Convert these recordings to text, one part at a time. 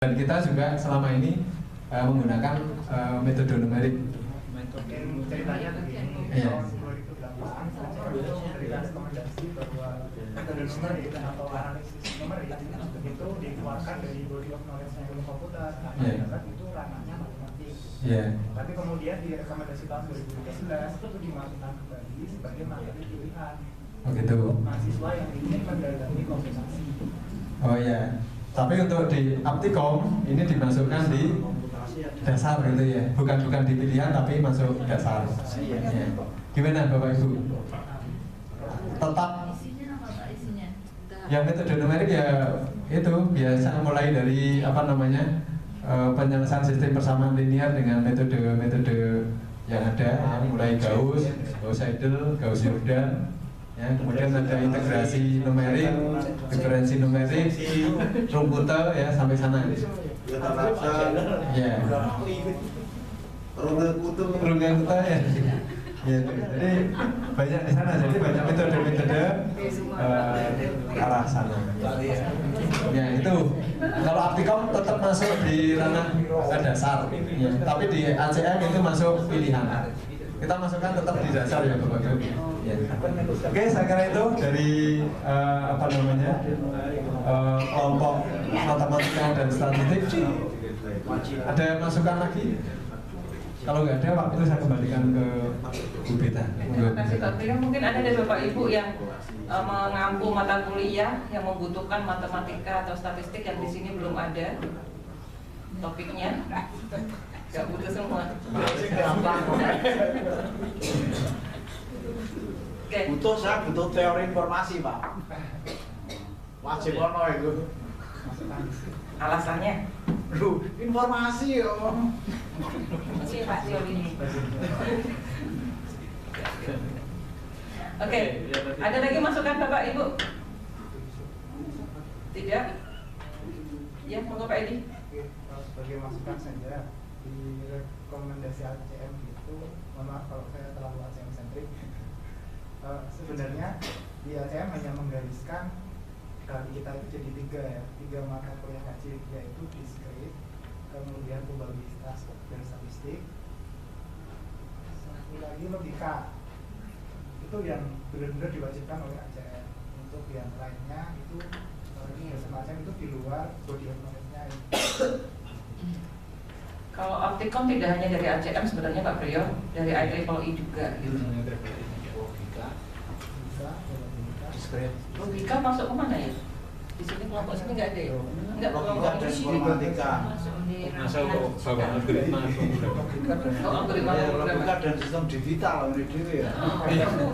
Dan kita juga selama ini menggunakan metode numerik. Ceritanya begini, tahun 2008 itu memberikan rekomendasi bahwa metode numerik atau analisis numerik itu dikeluarkan dari body of knowledge ilmu komputer. Nah, itu ranahnya matematik. Tapi kemudian di rekomendasi tahun 2013 itu dimasukkan kembali sebagai materi pilihan. Oh gitu. Mahasiswa yang ingin mendalami komputasi. Oh ya. Tapi untuk di Aptikom ini dimasukkan di dasar gitu ya, bukan di pilihan tapi masuk dasar. Ya. Gimana Bapak Ibu? Tetap ya metode numerik ya itu biasa mulai dari penyelesaian sistem persamaan linear dengan metode yang ada mulai Gauss, Gauss-Seidel, Gauss-Jordan. Ya, kemudian ada integrasi numerik, diferensi numerik, Rumpute ya sampai sana. Ya. Rumpute ya. Ya, jadi banyak di sana, jadi banyak metode-metode arah sana. Ya itu. Kalau Aptikom tetap masuk di ranah dasar, ya. Tapi di ACM itu masuk pilihan. Kita masukkan tetap di dasar ya Bapak Ibu. Ya. Oke, saya kira itu dari kelompok matematika dan statistik. Ada masukan lagi? Kalau nggak ada, waktu itu saya kembalikan ke Bu Beta. Terima kasih Pak Priyo. Mungkin ada dari Bapak Ibu yang mengampu mata kuliah yang membutuhkan matematika atau statistik yang di sini belum ada topiknya. Gak butuh semua. Butuh, saya butuh teori informasi Pak. Wajib ono itu. Alasannya? Loh, informasi ya. Masih Pak teori ini. Oke, ada lagi masukan Bapak Ibu? Tidak? Ya, monggo Pak Edi. Sebagai masukan saja di rekomendasi ACM itu, maaf kalau saya terlalu ACM sentrik. Sebenarnya di ACM hanya menggariskan kita itu jadi tiga mata kuliah wajib, yaitu diskrit, kemudian probabilitas dan statistik, satu lagi logika. Itu yang benar-benar diwajibkan oleh ACM. Untuk yang lainnya itu semacam itu di luar body of knowledge-nya. Kalau Aptikom tidak hanya dari ACM sebenarnya Pak Priyo, dari IEEE juga gitu. Logika masuk ke mana ya? Di sini kelompok sini nggak ada ya? Enggak, Logika dan informatika. Masuk bawa algoritma. Oh, algoritma. Logika dan sistem digital ini dhewe ya.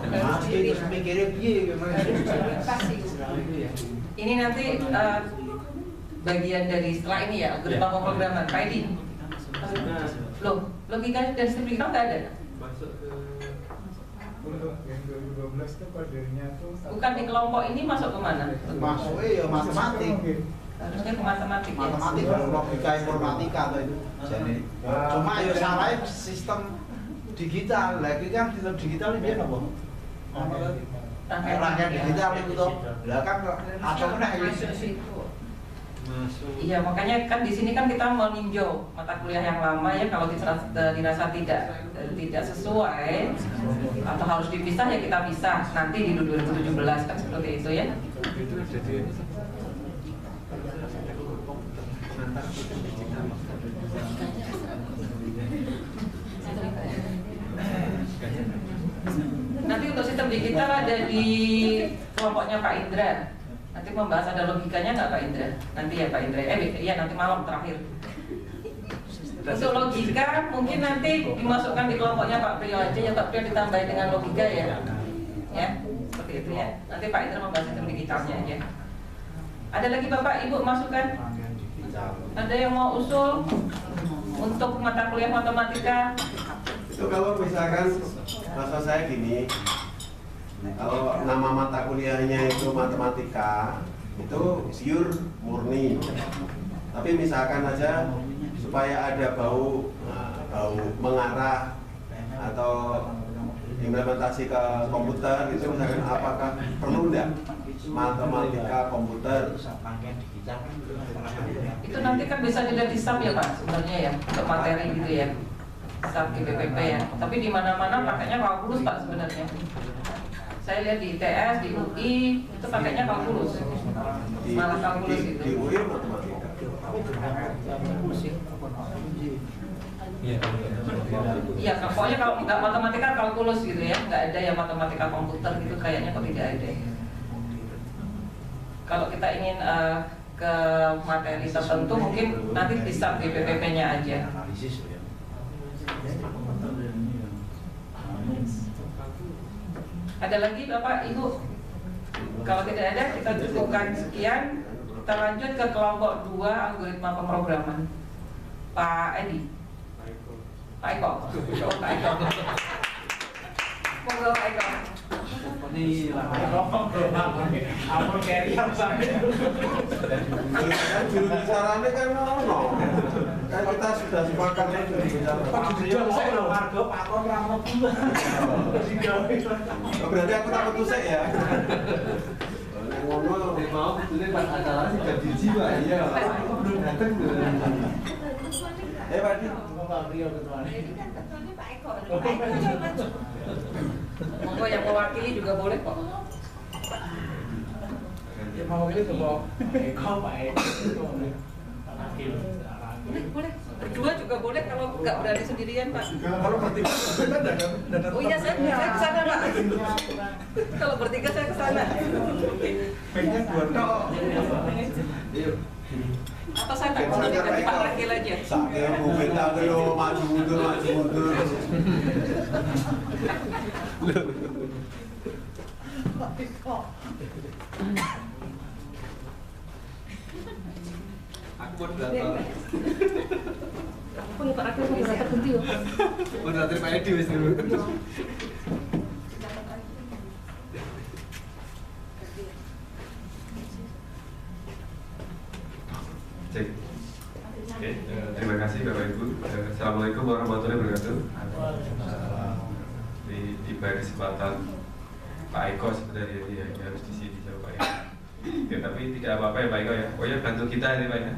Mesti terus mikirnya piye gimana. Ini nanti bagian dari setelah ini ya, algoritma pemrograman. Pak Edi. Loh, logika dan sistem digital nggak ada? Masuk ke Untuk yang 2012 itu kodenya tuh Bukan di kelompok ini masuk ke mana? Masuknya ya matematik. Harusnya ke matematik ya. Matematik baru logika informatika atau itu. Jadi cuma ya salahnya sistem digital. Lagi kan sistem digital ini apa? Rangkaian digital itu toh. Lah kan ada mana ya? Iya, makanya kan di sini kan kita meninjau mata kuliah yang lama ya, kalau dirasa tidak sesuai atau harus dipisah ya kita pisah nanti di 2017 kan seperti itu ya. Nanti untuk sistem digital ada di kelompoknya Pak Indra. Nanti membahas ada logikanya nggak Pak Indra? Nanti ya Pak Indra. Iya nanti malam terakhir. Untuk logika mungkin nanti dimasukkan di kelompoknya Pak Priyo aja ya, Pak Priyo ditambahin dengan logika ya. Ya, seperti itu ya. Nanti Pak Indra membahas sistem digitalnya aja. Ada lagi Bapak Ibu masukan? Ada yang mau usul untuk mata kuliah matematika? Itu kalau misalkan maksud saya gini, kalau nama mata kuliahnya itu matematika, itu pure murni. Tapi misalkan aja supaya ada bau mengarah atau implementasi ke komputer itu misalkan apakah perlu enggak matematika komputer? Itu nanti kan bisa dilihat di SAP ya Pak sebenarnya ya, untuk materi gitu ya, SAP GPPP ya. Tapi di mana-mana pakainya kalkulus Pak sebenarnya. Saya lihat di ITS, di UI itu pakainya kalkulus, malah kalkulus itu. Di UI matematika. Iya, pokoknya kalau nggak matematika kalkulus gitu ya, nggak ada yang matematika komputer gitu, kayaknya kok tidak ada. Kalau kita ingin ke materi tertentu mungkin nanti bisa di BPP-nya aja. Ada lagi Bapak Ibu? Kalau tidak ada kita cukupkan sekian. Kita lanjut ke kelompok 2 algoritma pemrograman. Pak Edi. Pak Eko. Oh, Pak Eko. Monggo Pak Eko. Ini apa carrier sampai Juru bicaranya kan ono. Kan kita sudah sepakat juru bicara. warga pakon ramo pula. Berarti aku takut tusuk ya. Ngono Mau betulnya pas acara sih gak jiwa iya. Belum datang Pak Di. Monggo yang mewakili juga boleh kok. Mau ini coba Eko Pak Eko. Boleh. Berdua juga boleh kalau nggak berani sendirian Pak. Kalau bertiga Oh iya saya ke sana Pak. Kalau bertiga saya ke sana. pengen dua tok. Atau saya tak mau jadi Pak Rakil aja. Sakit Bu Beta lo maju mundur. Aku moderator. Oh ya Pak Rakil moderator ganti ya. Moderator Pak Edi wis dulu. Cek. Oke, terima kasih Bapak Ibu. Assalamualaikum warahmatullahi wabarakatuh. Di kesempatan Pak Eko sebenarnya dia harus di sini jauh Pak Eko. Ya, tapi tidak apa-apa ya Pak Eko ya. Pokoknya bantu kita ini Pak ya.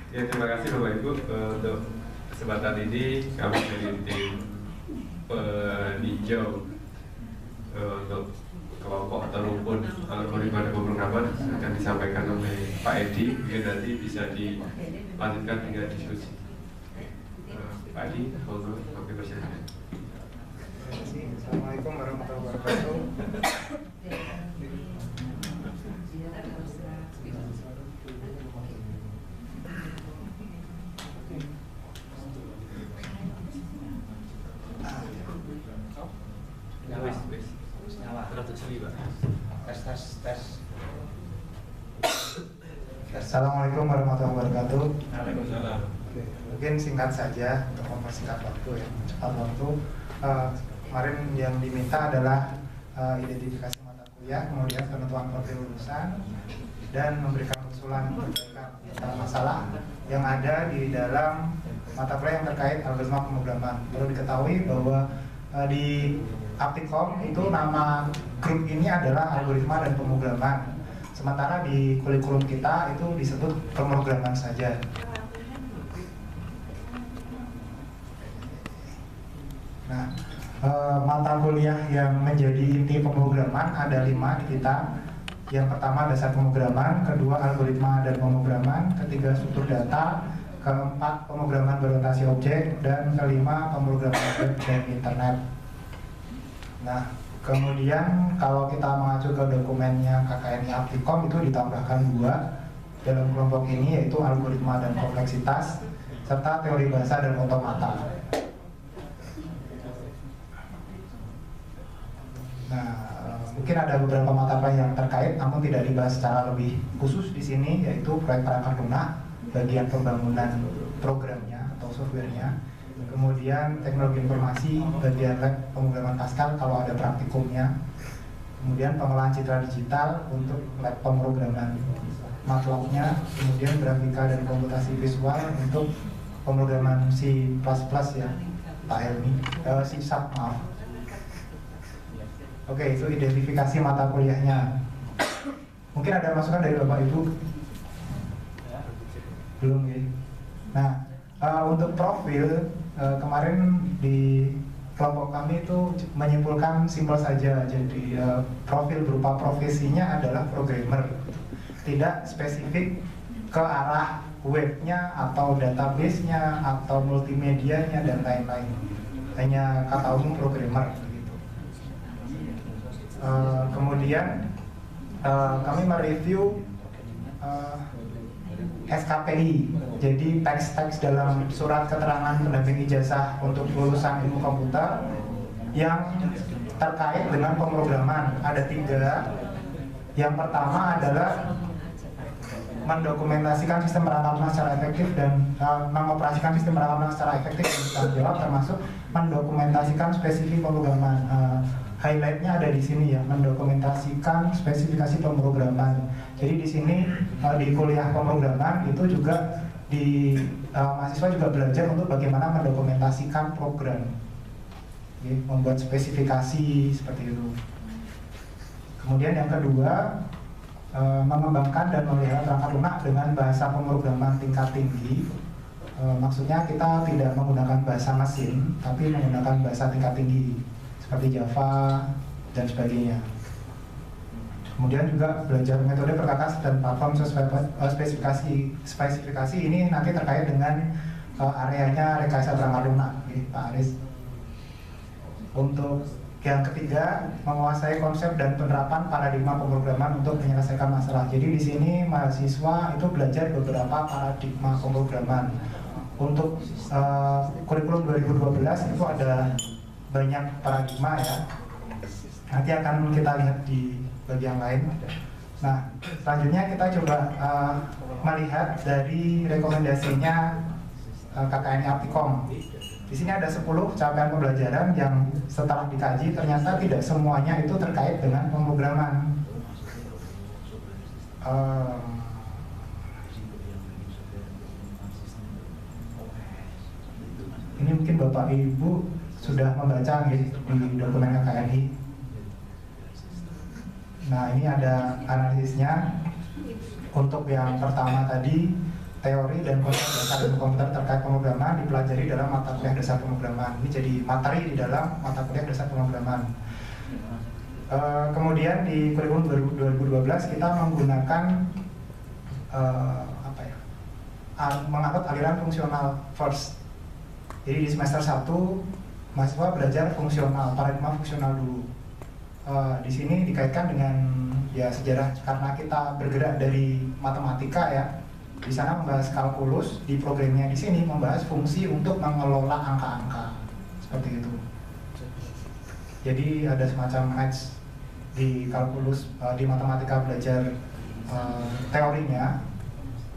Ya terima kasih Bapak Ibu untuk kesempatan ini kami dari tim peninjau untuk kelompok atau rumpun algoritma dan pemrograman akan disampaikan oleh Pak Edi. Mungkin nanti bisa dilanjutkan hingga diskusi. Pak Edi, monggo kami persilakan. Assalamualaikum warahmatullahi wabarakatuh. Assalamualaikum warahmatullahi wabarakatuh. Waalaikumsalam. Oke, mungkin singkat saja untuk mempersingkat waktu ya, cepat waktu. Kemarin yang diminta adalah identifikasi mata kuliah, kemudian penentuan profil lulusan, dan memberikan usulan perbaikan masalah yang ada di dalam mata kuliah yang terkait algoritma pemrograman. Perlu diketahui bahwa di Aptikom itu nama grup ini adalah algoritma dan pemrograman. Sementara di kurikulum kita itu disebut pemrograman saja. Nah, mata kuliah yang menjadi inti pemrograman ada 5 di kita. Yang pertama dasar pemrograman, kedua algoritma dan pemrograman, ketiga struktur data, keempat pemrograman berorientasi objek, dan kelima pemrograman web dan internet. Nah, kemudian kalau kita mengacu ke dokumennya KKNI Aptikom itu ditambahkan 2 dalam kelompok ini, yaitu algoritma dan kompleksitas serta teori bahasa dan otomata. Nah, mungkin ada beberapa mata kuliah yang terkait namun tidak dibahas secara lebih khusus di sini, yaitu proyek perangkat lunak, bagian pembangunan programnya atau softwarenya, kemudian teknologi informasi, bagian lab pemrograman Pascal kalau ada praktikumnya, kemudian pengolahan citra digital untuk lab pemrograman MATLAB-nya, kemudian grafika dan komputasi visual untuk pemrograman C++ ya Pak Helmi, C# maaf. Oke, itu identifikasi mata kuliahnya. Mungkin ada masukan dari Bapak Ibu? Belum ya? Nah, untuk profil, kemarin di kelompok kami itu menyimpulkan simpel saja. Jadi profil berupa profesinya adalah programmer, tidak spesifik ke arah webnya atau database-nya atau multimedianya dan lain-lain. Hanya kata umum programmer begitu. Kemudian kami mereview SKPI, jadi teks-teks dalam surat keterangan pendamping ijazah untuk lulusan ilmu komputer yang terkait dengan pemrograman. Ada 3. Yang pertama adalah mendokumentasikan sistem perangkat lunak secara efektif dan mengoperasikan sistem perangkat lunak secara efektif dan bertanggung jawab, termasuk mendokumentasikan spesifik pemrograman. Highlightnya ada di sini ya, mendokumentasikan spesifikasi pemrograman. Jadi di sini di kuliah pemrograman itu juga di mahasiswa juga belajar untuk bagaimana mendokumentasikan program, ya, membuat spesifikasi seperti itu. Kemudian yang kedua, mengembangkan dan memelihara perangkat lunak dengan bahasa pemrograman tingkat tinggi. Maksudnya kita tidak menggunakan bahasa mesin, tapi menggunakan bahasa tingkat tinggi seperti Java dan sebagainya. Kemudian juga belajar metode perkakas dan platform sesuai spesifikasi ini nanti terkait dengan areanya rekayasa perangkat lunak, Pak Aris. Untuk yang ketiga, menguasai konsep dan penerapan paradigma pemrograman untuk menyelesaikan masalah. Jadi di sini mahasiswa itu belajar beberapa paradigma pemrograman. Untuk kurikulum 2012 itu ada banyak paradigma ya. Nanti akan kita lihat di bagian lain. Nah, selanjutnya kita coba melihat dari rekomendasinya KKN Aptikom. Di sini ada 10 capaian pembelajaran yang setelah dikaji ternyata tidak semuanya itu terkait dengan pemrograman. Ini mungkin Bapak Ibu sudah membaca di dokumen KKNI. Nah, ini ada analisisnya. Untuk yang pertama tadi, teori dan konsep dasar ilmu komputer terkait pemrograman dipelajari dalam mata kuliah dasar pemrograman. Ini jadi materi di dalam mata kuliah dasar pemrograman. Kemudian di kurikulum 2012 kita menggunakan menganut aliran fungsional first. Jadi di semester 1 mahasiswa belajar fungsional, paradigma fungsional dulu. Di sini dikaitkan dengan ya sejarah karena kita bergerak dari matematika ya. Di sana membahas kalkulus, di programnya di sini membahas fungsi untuk mengelola angka-angka seperti itu. Jadi ada semacam match di kalkulus, di matematika belajar teorinya,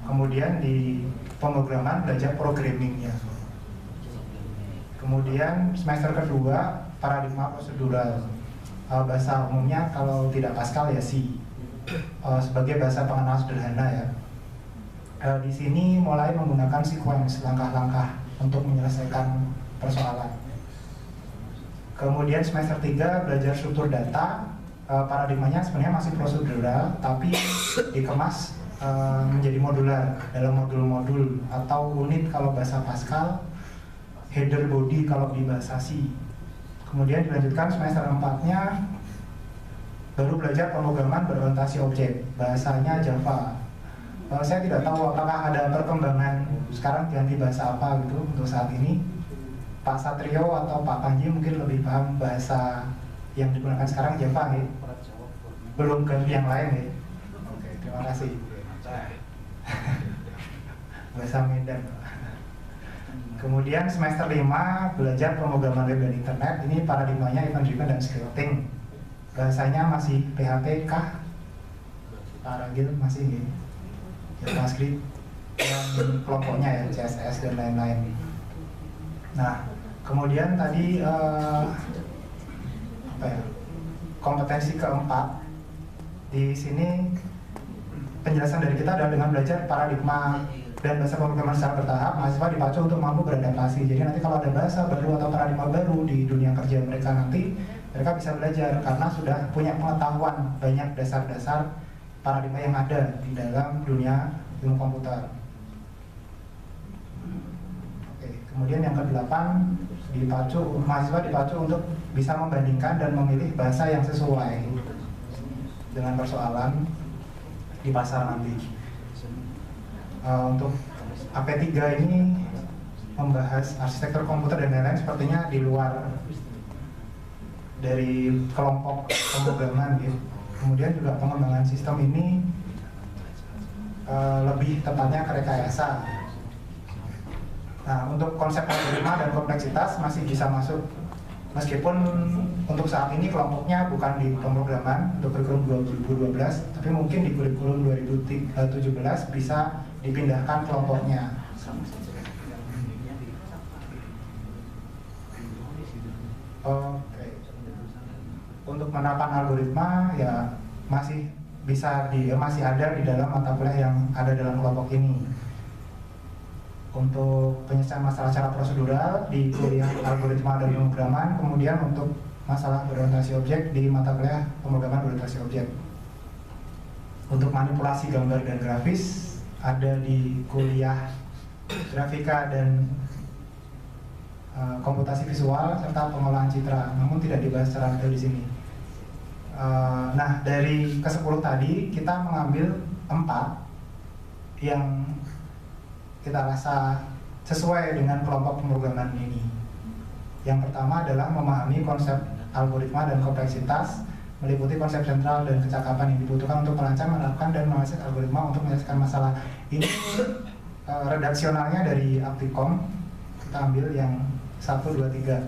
kemudian di pemrograman belajar programmingnya. Kemudian semester kedua paradigma prosedural, bahasa umumnya kalau tidak Pascal ya C, sebagai bahasa pengenal sederhana ya. Di sini mulai menggunakan sequence, langkah-langkah untuk menyelesaikan persoalan. Kemudian semester 3 belajar struktur data, paradigmanya sebenarnya masih prosedural tapi dikemas menjadi modular dalam modul-modul atau unit kalau bahasa Pascal, header body kalau di bahasa C. Kemudian dilanjutkan semester 4-nya baru belajar pemrograman berorientasi objek, bahasanya Java. Saya tidak tahu apakah ada perkembangan sekarang ganti bahasa apa gitu untuk saat ini. Pak Satrio atau Pak Panji mungkin lebih paham bahasa yang digunakan sekarang Java ya. Belum ganti yang lain ya. Oke, terima kasih. Bahasa Medan. Kemudian semester 5 belajar pemrograman web dan internet. Ini paradigmanya event driven dan scripting. Bahasanya masih PHP kah? Pak Ragil masih nih. JavaScript yang kelompoknya ya CSS dan lain-lain. Nah, kemudian tadi kompetensi keempat di sini penjelasan dari kita adalah dengan belajar paradigma dan bahasa pemrograman secara bertahap, mahasiswa dipacu untuk mampu beradaptasi. Jadi nanti kalau ada bahasa baru atau paradigma baru di dunia kerja mereka nanti, mereka bisa belajar karena sudah punya pengetahuan banyak dasar-dasar paradigma yang ada di dalam dunia ilmu komputer. Oke, kemudian yang ke-8, mahasiswa dipacu untuk bisa membandingkan dan memilih bahasa yang sesuai dengan persoalan di pasar nanti. Untuk AP3 ini membahas arsitektur komputer dan lain-lain, sepertinya di luar dari kelompok pemrograman gitu. Kemudian juga pengembangan sistem ini lebih tepatnya ke rekayasa. Nah, untuk konsep algoritma dan kompleksitas masih bisa masuk, meskipun untuk saat ini kelompoknya bukan di pemrograman untuk kurikulum 2012, tapi mungkin di kurikulum 2017 bisa dipindahkan kelompoknya. Oke. Untuk penerapan algoritma ya masih ada di dalam mata kuliah yang ada dalam kelompok ini. Untuk penyelesaian masalah secara prosedural di kuliah algoritma dan pemrograman, kemudian untuk masalah berorientasi objek di mata kuliah pemrograman berorientasi objek. Untuk manipulasi gambar dan grafis ada di kuliah grafika dan komputasi visual serta pengolahan citra, namun tidak dibahas secara detail di sini. Nah, dari ke-10 tadi kita mengambil 4 yang kita rasa sesuai dengan kelompok pemrograman ini. Yang pertama adalah memahami konsep algoritma dan kompleksitas, meliputi konsep sentral dan kecakapan yang dibutuhkan untuk merancang, menerapkan, dan menganalisis algoritma untuk menyelesaikan masalah. Ini redaksionalnya dari Aptikom, kita ambil yang 1, 2, 3.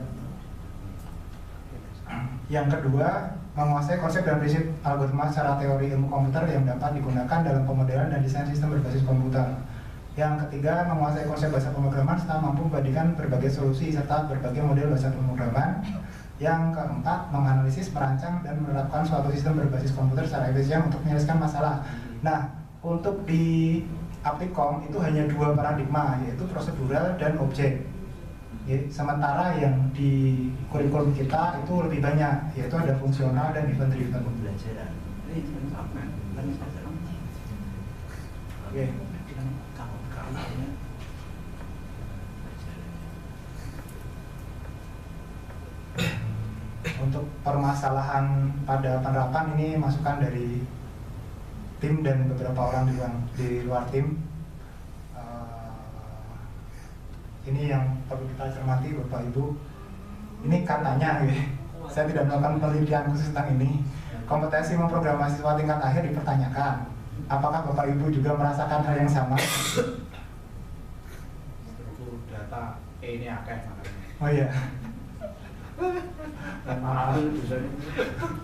Yang kedua, menguasai konsep dan prinsip algoritma secara teori ilmu komputer yang dapat digunakan dalam pemodelan dan desain sistem berbasis komputer. Yang ketiga, menguasai konsep bahasa pemrograman serta mampu membandingkan berbagai solusi serta berbagai model bahasa pemrograman. Yang keempat, menganalisis, merancang, dan menerapkan suatu sistem berbasis komputer secara efisien untuk menyelesaikan masalah. Nah, untuk di Aptikom itu hanya 2 paradigma, yaitu prosedural dan objek. Sementara yang di kurikulum kita itu lebih banyak, yaitu ada fungsional dan event driven. Oke. Untuk permasalahan pada penerapan ini masukan dari tim dan beberapa orang di luar tim. Ini yang perlu kita cermati Bapak Ibu. Ini katanya, saya tidak melakukan penelitian khusus tentang ini. Kompetensi memprogram mahasiswa tingkat akhir dipertanyakan. Apakah Bapak Ibu juga merasakan hal yang sama? Struktur data ini akeh makanya. Oh iya.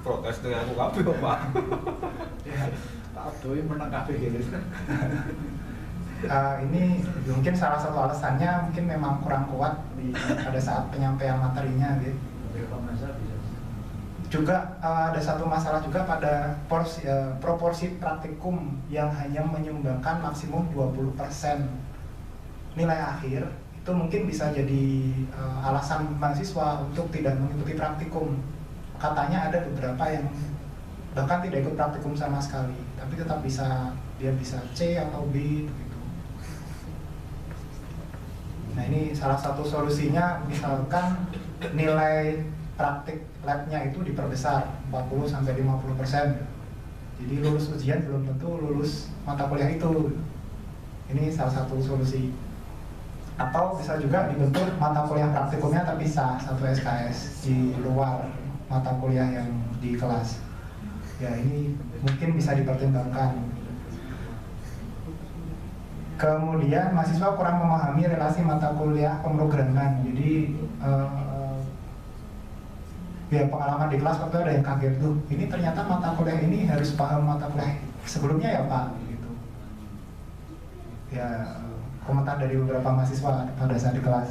Protes dengan aku kabeh, Pak. Tak doi menang kabeh gitu. Ini mungkin salah satu alasannya mungkin memang kurang kuat pada saat penyampaian materinya gitu. Juga ada satu masalah juga pada proporsi praktikum yang hanya menyumbangkan maksimum 20% nilai akhir. Itu mungkin bisa jadi alasan mahasiswa untuk tidak mengikuti praktikum. Katanya ada beberapa yang bahkan tidak ikut praktikum sama sekali, tapi tetap dia bisa C atau B begitu. Nah, ini salah satu solusinya, misalkan nilai praktik labnya itu diperbesar 40-50%. Jadi lulus ujian belum tentu lulus mata kuliah itu. Ini salah satu solusi. Atau bisa juga dibentuk mata kuliah praktikumnya tapi sah, 1 SKS di luar mata kuliah yang di kelas. Ya, ini mungkin bisa dipertimbangkan. Kemudian mahasiswa kurang memahami relasi mata kuliah pemrograman. Jadi ya pengalaman di kelas waktu ada yang kaget tuh. Ini ternyata mata kuliah ini harus paham mata kuliah sebelumnya ya Pak. Gitu. Ya komentar dari beberapa mahasiswa pada saat di kelas.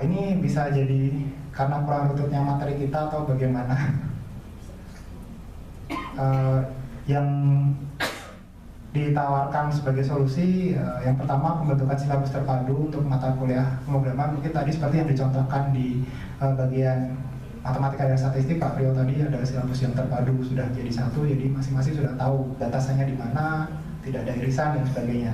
Ini bisa jadi karena kurang rututnya materi kita atau bagaimana. Yang ditawarkan sebagai solusi. Yang pertama, pembentukan silabus terpadu untuk mata kuliah pemrograman. Mungkin tadi seperti yang dicontohkan di bagian matematika dan statistik Pak Rio tadi, ada silabus yang terpadu sudah jadi satu, jadi masing-masing sudah tahu batasannya di mana, tidak ada irisan dan sebagainya.